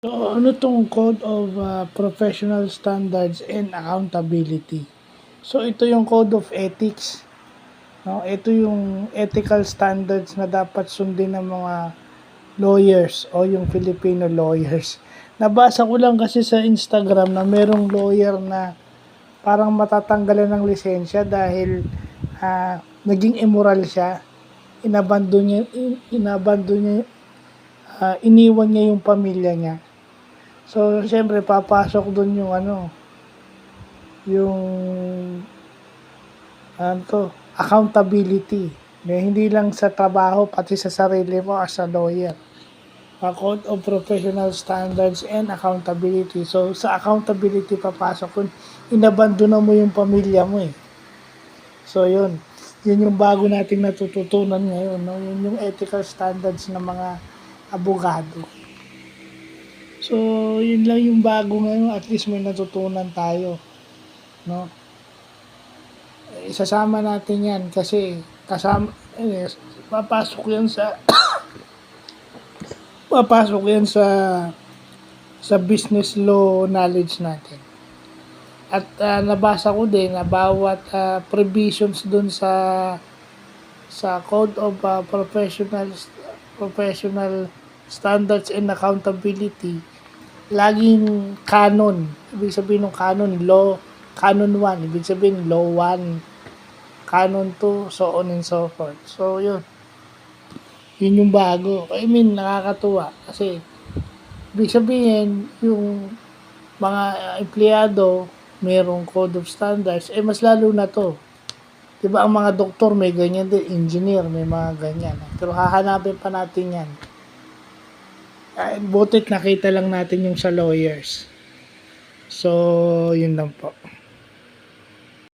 So, ano tong Code of Professional Standards and Accountability? So, ito yung Code of Ethics. No? Ito yung ethical standards na dapat sundin ng mga lawyers o yung Filipino lawyers. Nabasa ko lang kasi sa Instagram na merong lawyer na parang matatanggalan ng lisensya dahil naging immoral siya. Inabandon niya, iniwan niya yung pamilya niya. So, siyempre, papasok doon yung yung accountability. Hindi lang sa trabaho, pati sa sarili mo as a lawyer. A Code of Professional Standards and Accountability. So, sa accountability papasok kung inabandonan mo yung pamilya mo eh. So, yun. Yun yung bago nating natututunan ngayon. No? Yun yung ethical standards ng mga abogado. So, yun lang yung bago ngayon. At least may natutunan tayo. No? Isasama natin yan kasi papasok yan sa papasok yan sa business law knowledge natin. At nabasa ko din na bawat provisions dun sa Code of Professional Standards and Accountability, laging canon. Ibig sabihin ng canon, canon 1, ibig sabihin law 1, canon 2, so on and so forth. So, yun. Yun yung bago. I mean, nakakatuwa. Kasi, ibig sabihin, yung mga empleyado, mayroong code of standards, mas lalo na to. Diba ang mga doktor may ganyan din, engineer may mga ganyan. Pero hahanapin pa natin yan. Butit nakita lang natin yung sa lawyers. So, yun lang po.